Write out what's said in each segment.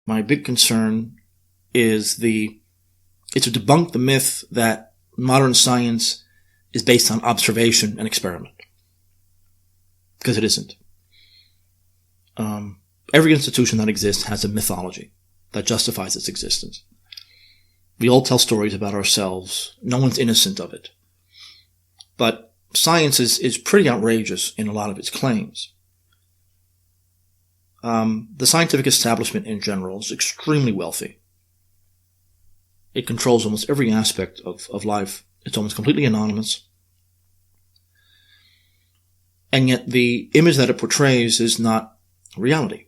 My big concern is to debunk the myth that modern science is based on observation and experiment. Because it isn't. Every institution that exists has a mythology that justifies its existence. We all tell stories about ourselves. No one's innocent of it. But science is pretty outrageous in a lot of its claims. The scientific establishment in general is extremely wealthy. It controls almost every aspect of life. It's almost completely anonymous. And yet the image that it portrays is not reality.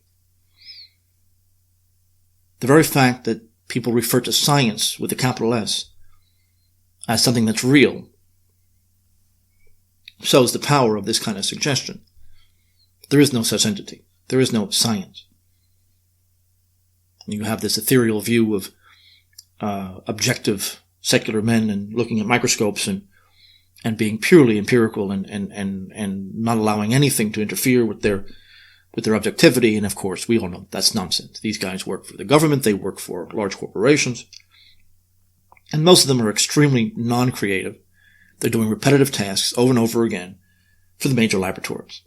The very fact that people refer to science with a capital S as something that's real shows the power of this kind of suggestion. There is no such entity. There is no science. You have this ethereal view of objective secular men and looking at microscopes and being purely empirical and not allowing anything to interfere with their objectivity. And of course, we all know that's nonsense. These guys work for the government. They work for large corporations. And most of them are extremely non-creative. They're doing repetitive tasks over and over again for the major laboratories.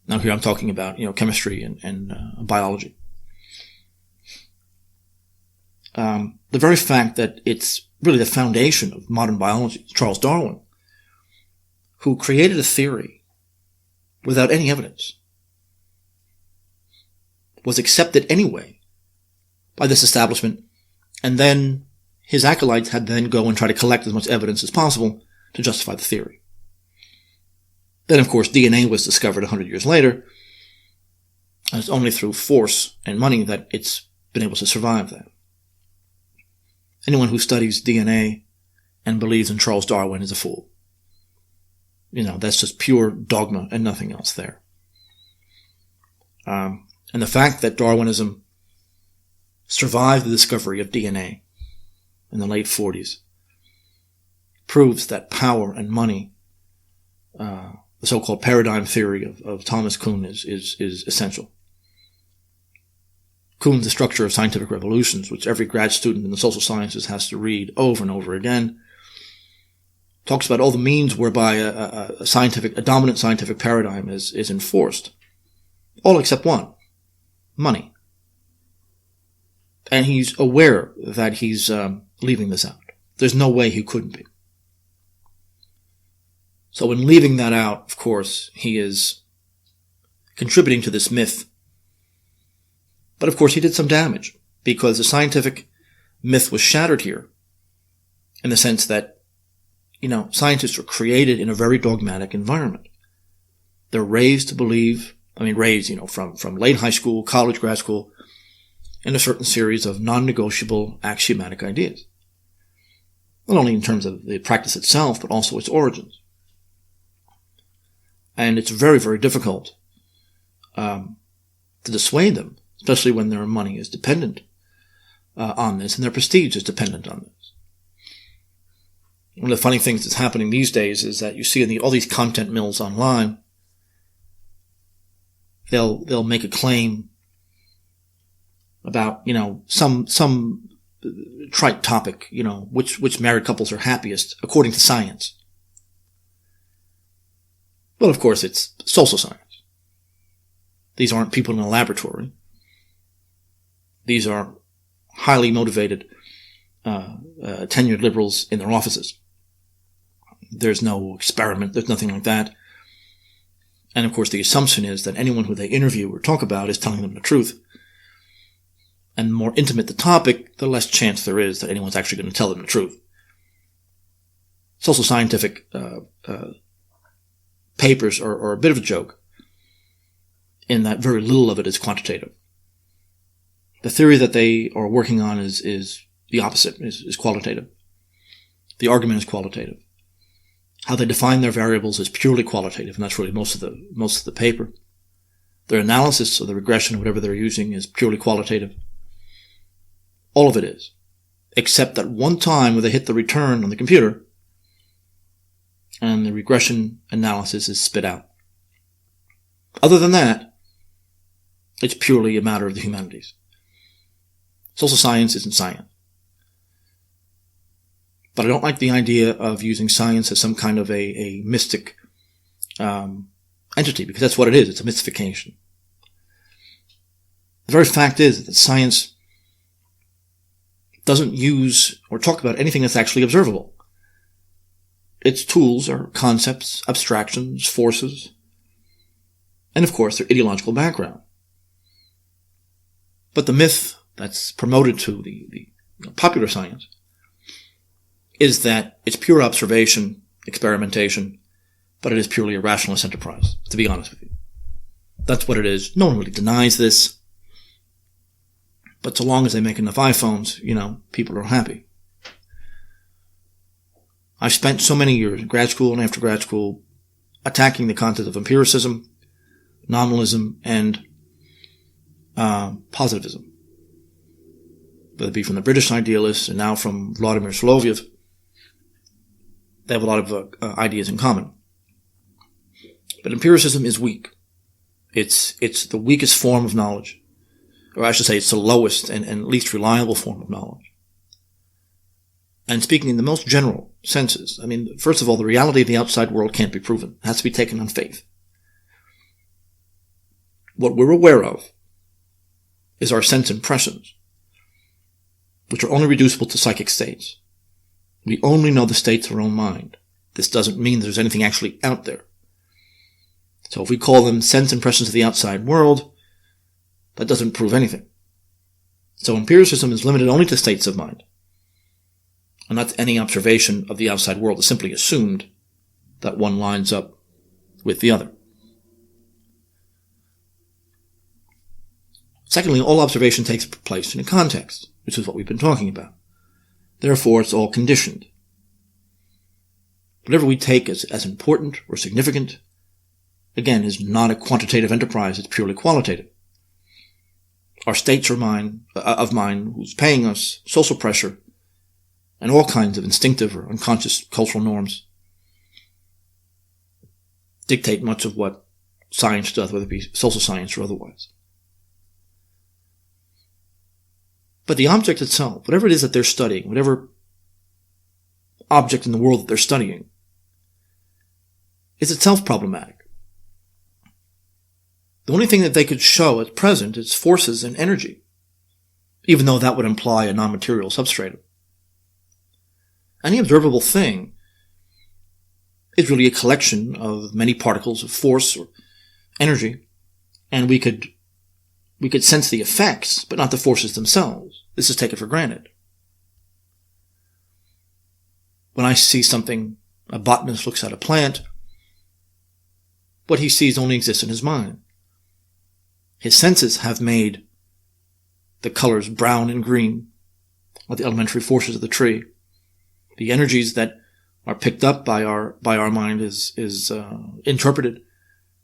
Now here I'm talking about, chemistry and biology. The very fact that it's really the foundation of modern biology, Charles Darwin, who created a theory without any evidence, was accepted anyway by this establishment, and then his acolytes had to then go and try to collect as much evidence as possible to justify the theory. Then, of course, DNA was discovered 100 years later, and it's only through force and money that it's been able to survive that. Anyone who studies DNA and believes in Charles Darwin is a fool. That's just pure dogma and nothing else there. And the fact that Darwinism survived the discovery of DNA in the late 40s proves that power and money, the so-called paradigm theory of Thomas Kuhn is essential. Kuhn's The Structure of Scientific Revolutions, which every grad student in the social sciences has to read over and over again, talks about all the means whereby a dominant scientific paradigm is enforced. All except one. Money. And he's aware that he's leaving this out. There's no way he couldn't be. So in leaving that out, of course, he is contributing to this myth. But of course he did some damage, because the scientific myth was shattered here, in the sense that, scientists are created in a very dogmatic environment. They're raised to believe, from late high school, college, grad school, in a certain series of non-negotiable axiomatic ideas. Not only in terms of the practice itself, but also its origins. And it's very, very difficult to dissuade them, especially when their money is dependent on this, and their prestige is dependent on this. One of the funny things that's happening these days is that you see in all these content mills online, they'll make a claim about, some trite topic, which married couples are happiest according to science. Well, of course, it's social science. These aren't people in a laboratory. These are highly motivated, tenured liberals in their offices. There's no experiment. There's nothing like that. And of course, the assumption is that anyone who they interview or talk about is telling them the truth. And the more intimate the topic, the less chance there is that anyone's actually going to tell them the truth. Social scientific papers are a bit of a joke, in that very little of it is quantitative. The theory that they are working on is the opposite, is qualitative. The argument is qualitative. How they define their variables is purely qualitative, and that's really most of the paper. Their analysis or the regression or whatever they're using is purely qualitative. All of it is. Except that one time where they hit the return on the computer, and the regression analysis is spit out. Other than that, it's purely a matter of the humanities. Social science isn't science. But I don't like the idea of using science as some kind of a mystic entity, because that's what it is. It's a mystification. The very fact is that science doesn't use or talk about anything that's actually observable. Its tools are concepts, abstractions, forces, and of course their ideological background. But the myth that's promoted to the popular science is that it's pure observation, experimentation, but it is purely a rationalist enterprise, to be honest with you. That's what it is. No one really denies this. But so long as they make enough iPhones, people are happy. I've spent so many years in grad school and after grad school attacking the concept of empiricism, nominalism, and positivism. Whether it be from the British idealists and now from Vladimir Soloviev, they have a lot of ideas in common. But empiricism is weak. It's the weakest form of knowledge. Or I should say it's the lowest and least reliable form of knowledge. And speaking in the most general senses, first of all, the reality of the outside world can't be proven. It has to be taken on faith. What we're aware of is our sense impressions, which are only reducible to psychic states. We only know the states of our own mind. This doesn't mean there's anything actually out there. So if we call them sense impressions of the outside world, that doesn't prove anything. So empiricism is limited only to states of mind, and not to any observation of the outside world. It's simply assumed that one lines up with the other. Secondly, all observation takes place in a context, which is what we've been talking about. Therefore, it's all conditioned. Whatever we take as important or significant, again, is not a quantitative enterprise, it's purely qualitative. Our states of mind who's paying us social pressure and all kinds of instinctive or unconscious cultural norms dictate much of what science does, whether it be social science or otherwise. But the object itself, whatever it is that they're studying, whatever object in the world that they're studying, is itself problematic. The only thing that they could show at present is forces and energy, even though that would imply a non-material substratum. Any observable thing is really a collection of many particles of force or energy, and we could sense the effects, but not the forces themselves. This is taken for granted. When I see something, a botanist looks at a plant, what he sees only exists in his mind. His senses have made the colors brown and green, or the elementary forces of the tree. The energies that are picked up by our mind is interpreted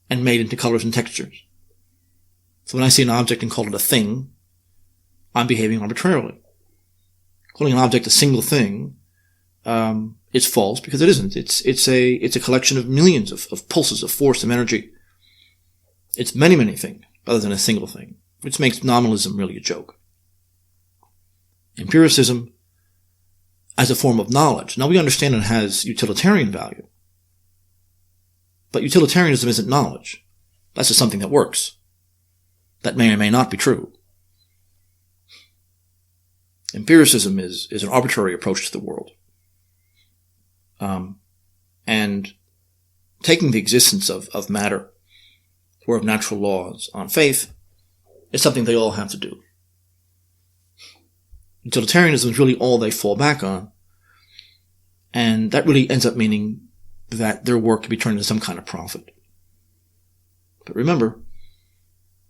and made into colors and textures. So when I see an object and call it a thing, I'm behaving arbitrarily. Calling an object a single thing is false because it isn't. It's a collection of millions of pulses of force and energy. It's many, many things rather than a single thing, which makes nominalism really a joke. Empiricism as a form of knowledge. Now we understand it has utilitarian value. But utilitarianism isn't knowledge. That's just something that works. That may or may not be true. Empiricism is an arbitrary approach to the world. And taking the existence of matter or of natural laws on faith is something they all have to do. Utilitarianism is really all they fall back on, and that really ends up meaning that their work can be turned into some kind of profit. But remember,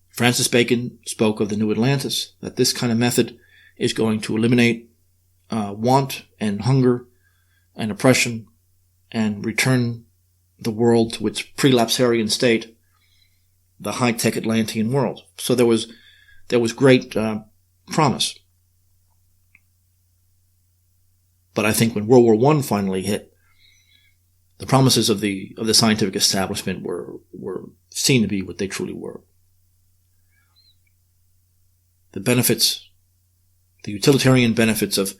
Francis Bacon spoke of the New Atlantis, that this kind of method is going to eliminate want and hunger and oppression and return the world to its pre-lapsarian state, the high-tech Atlantean world. So there was great promise. But I think when World War I finally hit, the promises of the scientific establishment were seen to be what they truly were. The benefits The utilitarian benefits of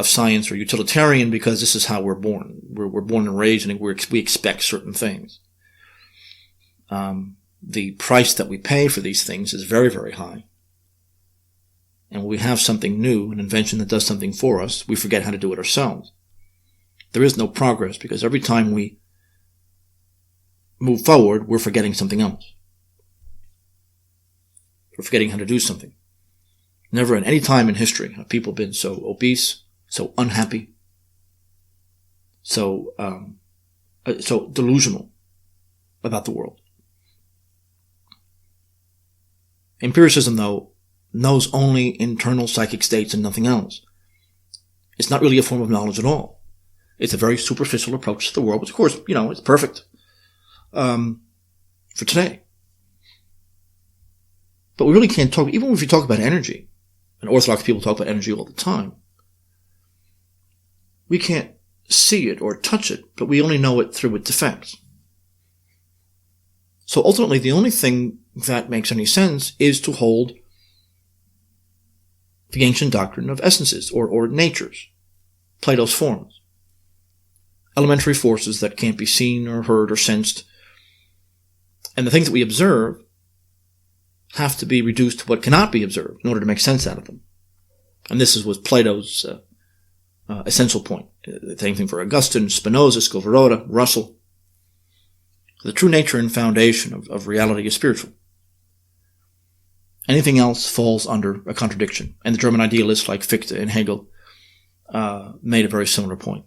science are utilitarian because this is how we're born. We're born and raised, and we expect certain things. The price that we pay for these things is very, very high. And when we have something new, an invention that does something for us, we forget how to do it ourselves. There is no progress because every time we move forward, we're forgetting something else. We're forgetting how to do something. Never at any time in history have people been so obese, so unhappy, so delusional about the world. Empiricism, though, knows only internal psychic states and nothing else. It's not really a form of knowledge at all. It's a very superficial approach to the world, which, of course, it's perfect for today. But we really can't talk, even if we talk about energy, and Orthodox people talk about energy all the time, we can't see it or touch it, but we only know it through its effects. So ultimately, the only thing that makes any sense is to hold the ancient doctrine of essences, or natures, Plato's forms. Elementary forces that can't be seen or heard or sensed. And the things that we observe have to be reduced to what cannot be observed in order to make sense out of them. And this was Plato's essential point. The same thing for Augustine, Spinoza, Scovaroda, Russell. The true nature and foundation of reality is spiritual. Anything else falls under a contradiction. And the German idealists like Fichte and Hegel made a very similar point.